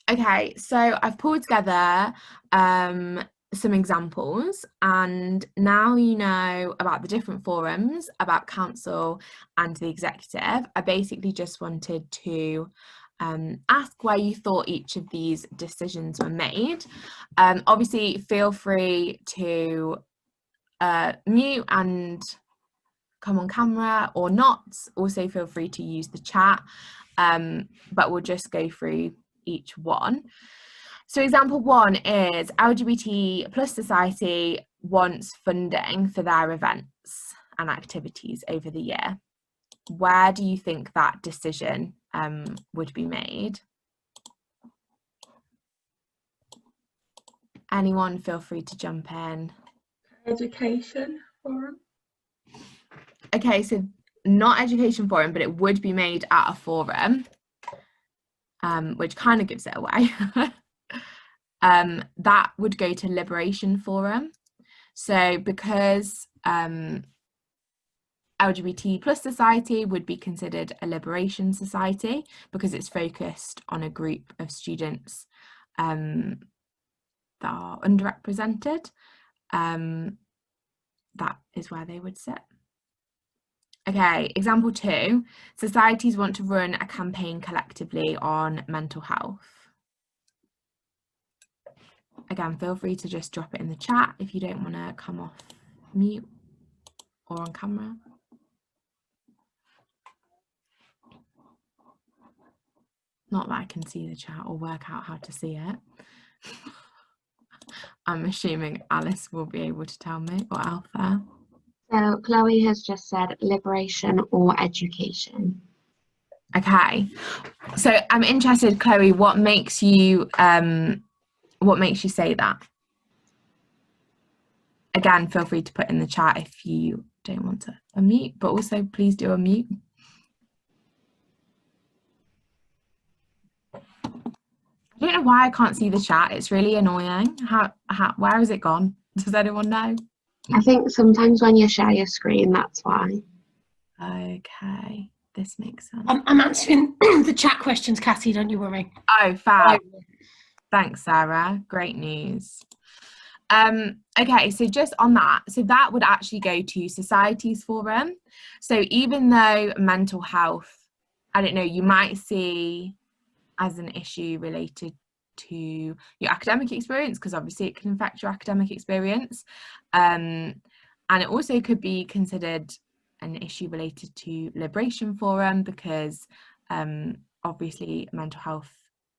Okay, so I've pulled together some examples, and now you know about the different forums, about council and the executive. I basically just wanted to ask where you thought each of these decisions were made. Obviously, feel free to mute and come on camera or not. Also, feel free to use the chat, but we'll just go through each one. So example 1 is LGBT plus society wants funding for their events and activities over the year. Where do you think that decision would be made? Anyone feel free to jump in. Education forum. Okay, so not education forum, but it would be made at a forum, which kind of gives it away. That would go to Liberation Forum. So because LGBT plus society would be considered a liberation society because it's focused on a group of students that are underrepresented, that is where they would sit. Okay, example 2, societies want to run a campaign collectively on mental health. Again, feel free to just drop it in the chat if you don't want to come off mute or on camera. Not that I can see the chat or work out how to see it. I'm assuming Alice will be able to tell me, or Alpha. So Chloe has just said liberation or education. Okay, so I'm interested, Chloe, what makes you say that? Again, feel free to put in the chat if you don't want to unmute, but also please do unmute. I don't know why I can't see the chat. It's really annoying. Where has it gone? Does anyone know? I think sometimes when you share your screen, that's why. Okay, this makes sense. I'm answering the chat questions, Cassie, don't you worry. Oh, fab. Thanks, Sarah. Great news. Okay, so just on that, so that would actually go to Societies Forum. So even though mental health, I don't know, you might see as an issue related to your academic experience, because obviously it can affect your academic experience, and it also could be considered an issue related to Liberation Forum, because obviously mental health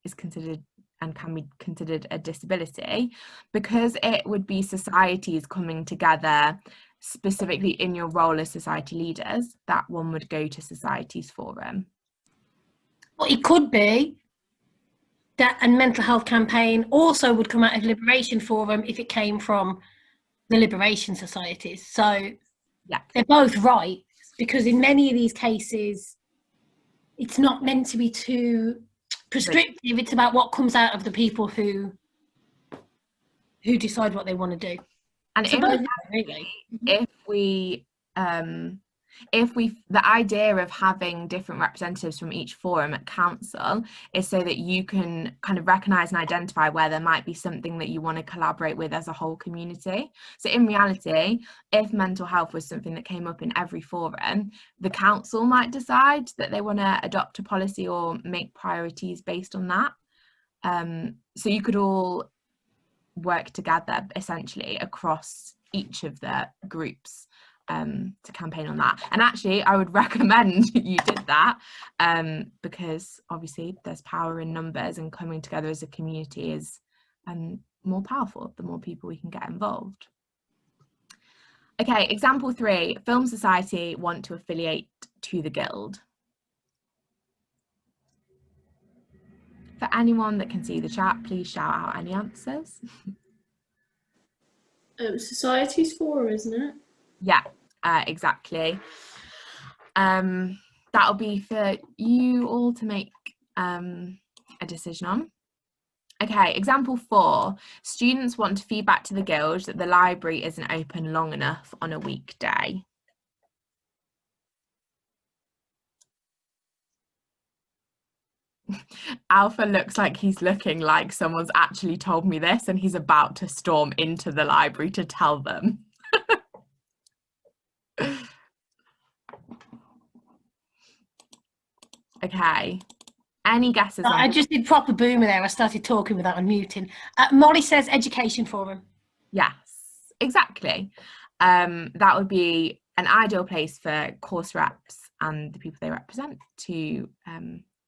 is considered and can be considered a disability. Because it would be societies coming together specifically in your role as society leaders, that one would go to Societies Forum. Well, it could be that a mental health campaign also would come out of Liberation Forum if it came from the Liberation Societies. So yeah, they're both right, because in many of these cases, it's not meant to be too prescriptive. It's about what comes out of the people who decide what they want to do. And so both, really. The idea of having different representatives from each forum at council is so that you can kind of recognise and identify where there might be something that you want to collaborate with as a whole community. So in reality, if mental health was something that came up in every forum, the council might decide that they want to adopt a policy or make priorities based on that. So you could all work together essentially across each of the groups to campaign on that. And actually I would recommend you did that, because obviously there's power in numbers, and coming together as a community is more powerful the more people we can get involved. Okay, example 3, Film Society want to affiliate to the Guild. For anyone that can see the chat, please shout out any answers. Societies Forum, isn't it? Yeah, exactly. That'll be for you all to make a decision on. Okay, example 4, students want to feedback to the Guild that the library isn't open long enough on a weekday. Alpha looks like he's looking like someone's actually told me this and he's about to storm into the library to tell them. Okay. Any guesses on I just did proper boomer there. I started talking without unmuting. Molly says education forum. Yes, exactly. That would be an ideal place for course reps and the people they represent to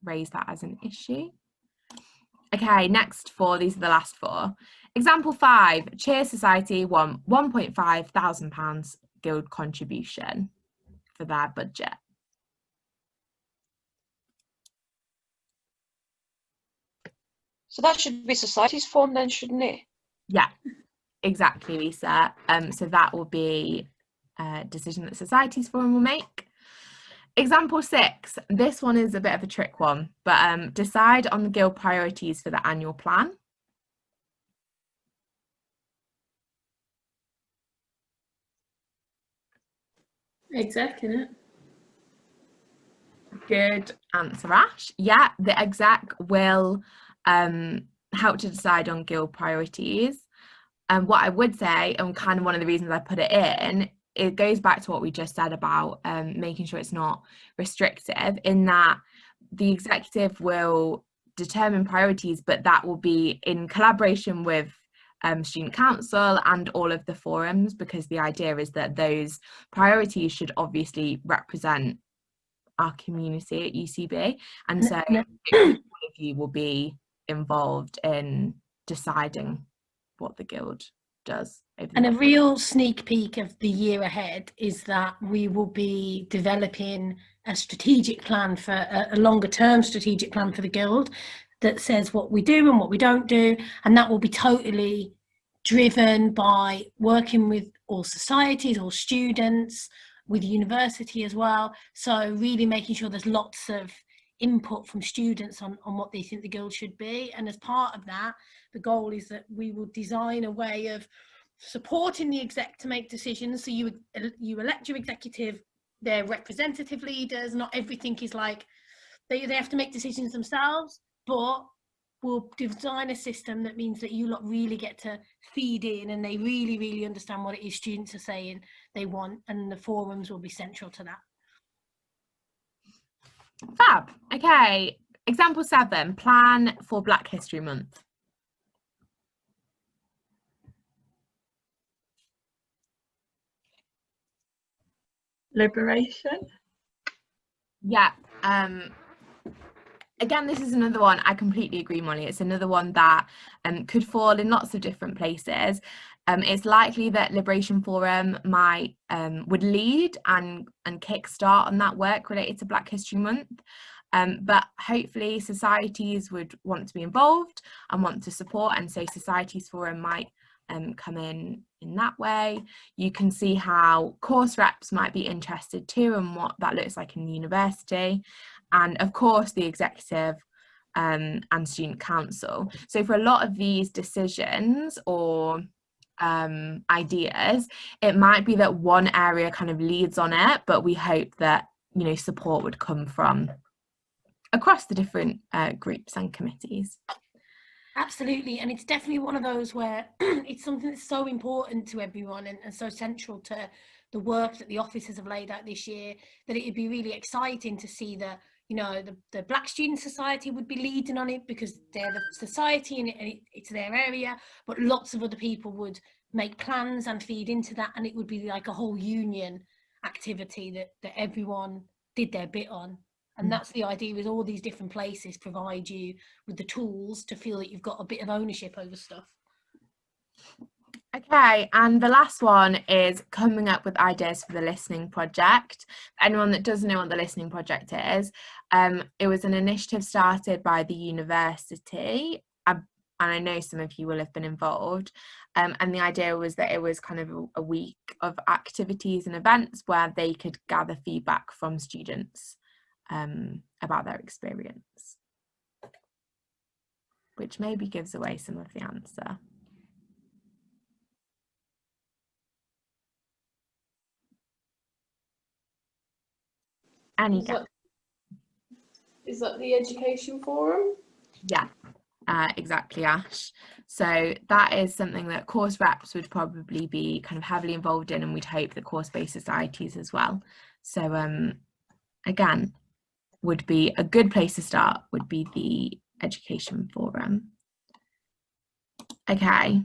raise that as an issue. Okay, next four, these are the last four. Example 5, Cheer Society won £1,500 guild contribution for their budget. So that should be society's form then, shouldn't it? Yeah, exactly, Lisa. So that will be a decision that Societies Forum will make. Example 6, this one is a bit of a trick one, but decide on the guild priorities for the annual plan. Exec, innit? Good answer, Ash. Yeah, the exec will help to decide on guild priorities. And what I would say, and kind of one of the reasons I put it in, it goes back to what we just said about making sure it's not restrictive, in that the executive will determine priorities, but that will be in collaboration with student council and all of the forums, because the idea is that those priorities should obviously represent our community at UCB, and so all of you will be involved in deciding what the guild does. And a real sneak peek of the year ahead is that we will be developing a strategic plan for a longer term strategic plan for the guild that says what we do and what we don't do, and that will be totally driven by working with all societies, all students, with university as well. So really making sure there's lots of input from students on what they think the guild should be. And as part of that, the goal is that we will design a way of supporting the exec to make decisions. So you elect your executive, they're representative leaders. Not everything is like they have to make decisions themselves, but we'll design a system that means that you lot really get to feed in and they really understand what it is students are saying they want, and the forums will be central to that. Fab. Okay, example 7, plan for Black History Month. Liberation. Yeah. Again, this is another one, I completely agree, Molly. It's another one that could fall in lots of different places. It's likely that Liberation Forum might would lead and kickstart on that work related to Black History Month. But hopefully societies would want to be involved and want to support, and so Societies Forum might come in that way. You can see how course reps might be interested too, and what that looks like in the university, and of course the executive and student council. So for a lot of these decisions or ideas, it might be that one area kind of leads on it, but we hope that, you know, support would come from across the different groups and committees. Absolutely, and it's definitely one of those where it's something that's so important to everyone and so central to the work that the officers have laid out this year, that it'd be really exciting to see the, you know, the Black Student Society would be leading on it because they're the society and it's their area, but lots of other people would make plans and feed into that, and it would be like a whole union activity that everyone did their bit on. And that's the idea, is all these different places provide you with the tools to feel that you've got a bit of ownership over stuff. Okay, and the last one is coming up with ideas for the listening project. For anyone that doesn't know what the listening project is, it was an initiative started by the university, and I know some of you will have been involved, and the idea was that it was kind of a week of activities and events where they could gather feedback from students about their experience, which maybe gives away some of the answer. Any guess? Is that the education forum? Yeah, exactly, Ash. So that is something that course reps would probably be kind of heavily involved in, and we'd hope that course-based societies as well. So again, would be a good place to start, would be the education forum. Okay,